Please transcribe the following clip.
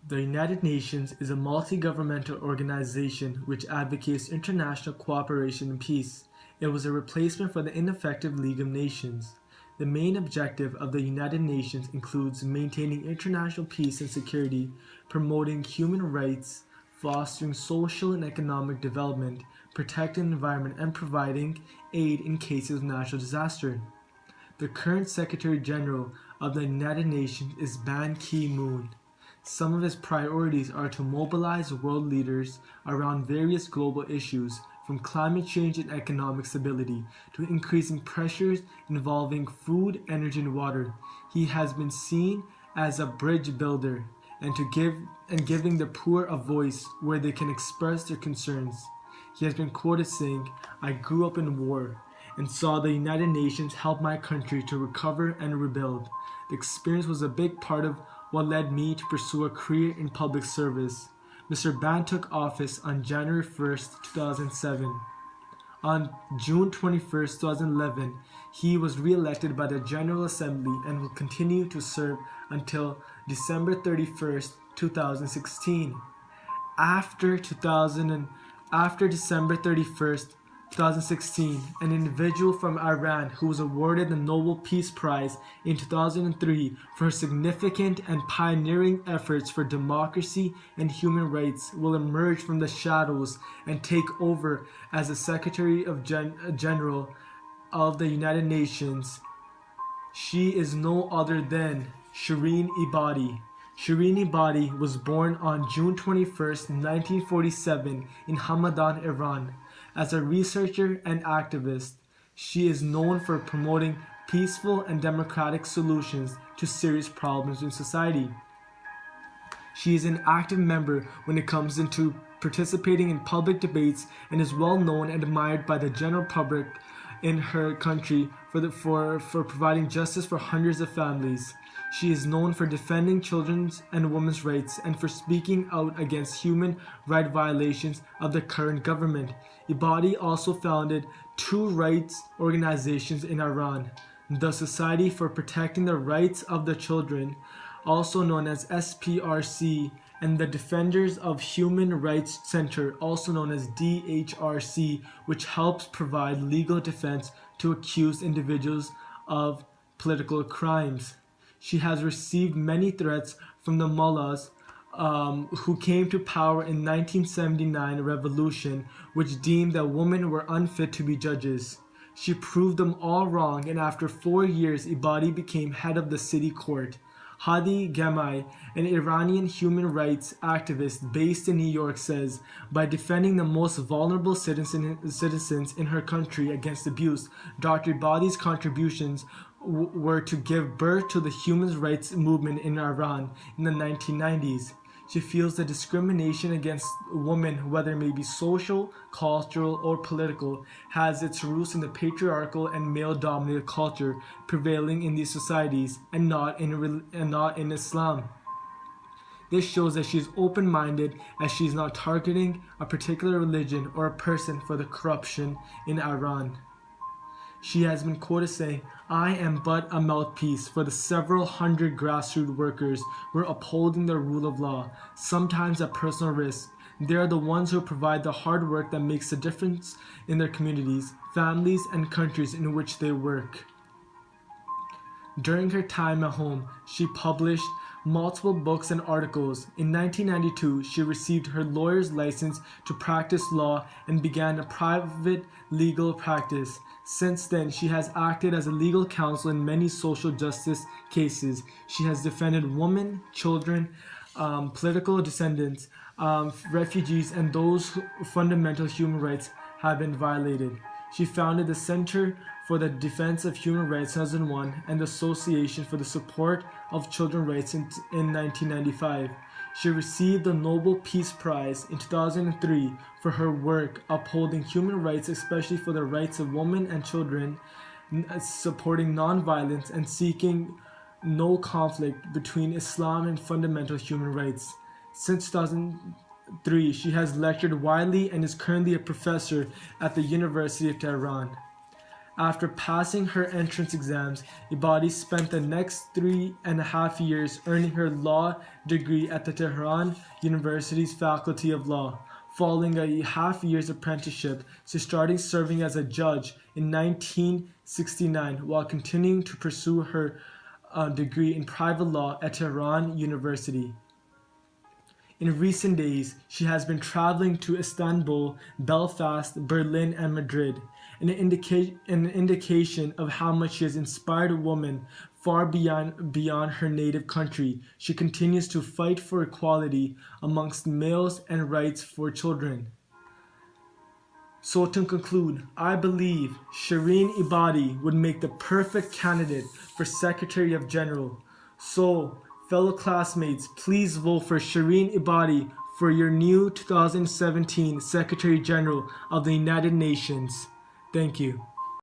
The United Nations is a multi-governmental organization which advocates international cooperation and peace. It was a replacement for the ineffective League of Nations. The main objective of the United Nations includes maintaining international peace and security, promoting human rights, fostering social and economic development, protecting the environment, and providing aid in cases of natural disaster. The current Secretary General of the United Nations is Ban Ki-moon. Some of his priorities are to mobilize world leaders around various global issues, from climate change and economic stability to increasing pressures involving food, energy, and water. He has been seen as a bridge builder and giving the poor a voice where they can express their concerns. He has been quoted saying, "I grew up in war and saw the United Nations help my country to recover and rebuild. The experience was a big part of what led me to pursue a career in public service." Mr. Ban took office on January 1st, 2007. On June 21st, 2011, he was re-elected by the General Assembly and will continue to serve until December 31st, 2016. After December 31st, 2016, an individual from Iran who was awarded the Nobel Peace Prize in 2003 for her significant and pioneering efforts for democracy and human rights will emerge from the shadows and take over as the Secretary of General of the United Nations. She is no other than Shirin Ebadi. Shirin Ebadi was born on June 21st, 1947 in Hamadan, Iran. As a researcher and activist, she is known for promoting peaceful and democratic solutions to serious problems in society. She is an active member when it comes into participating in public debates and is well known and admired by the general public in her country for providing justice for hundreds of families. She is known for defending children's and women's rights and for speaking out against human rights violations of the current government. Ebadi also founded two rights organizations in Iran: the Society for Protecting the Rights of the Children, also known as SPRC, and the Defenders of Human Rights Center, also known as DHRC, which helps provide legal defense to accused individuals of political crimes. She has received many threats from the mullahs who came to power in 1979 revolution, which deemed that women were unfit to be judges. She proved them all wrong, and after 4 years, Ebadi became head of the city court. Hadi Gamai, an Iranian human rights activist based in New York, says, "By defending the most vulnerable citizens in her country against abuse, Dr. Ebadi's contributions were to give birth to the human rights movement in Iran in the 1990s. She feels that discrimination against women, whether it may be social, cultural, or political, has its roots in the patriarchal and male-dominated culture prevailing in these societies, and not in Islam. This shows that she is open-minded, as she is not targeting a particular religion or a person for the corruption in Iran." She has been quoted saying, "I am but a mouthpiece for the several hundred grassroots workers who are upholding the rule of law, sometimes at personal risk. They are the ones who provide the hard work that makes a difference in their communities, families, and countries in which they work." During her time at home, she published multiple books and articles. In 1992, she received her lawyer's license to practice law and began a private legal practice. Since then, she has acted as a legal counsel in many social justice cases. She has defended women, children, political descendants, refugees, and those whose fundamental human rights have been violated. She founded the Center for the Defense of Human Rights in 2001 and the Association for the Support of Children's Rights in 1995. She received the Nobel Peace Prize in 2003 for her work upholding human rights, especially for the rights of women and children, supporting nonviolence, and seeking no conflict between Islam and fundamental human rights. Since 2003, she has lectured widely and is currently a professor at the University of Tehran. After passing her entrance exams, Ebadi spent the next 3.5 years earning her law degree at the Tehran University's Faculty of Law. Following a half-year's apprenticeship, she started serving as a judge in 1969 while continuing to pursue her degree in private law at Tehran University. In recent days, she has been traveling to Istanbul, Belfast, Berlin, and Madrid, an indication of how much she has inspired a woman far beyond her native country. She continues to fight for equality amongst males and rights for children. So to conclude, I believe Shirin Ebadi would make the perfect candidate for Secretary of General. So, fellow classmates, please vote for Shirin Ebadi for your new 2017 Secretary General of the United Nations. Thank you.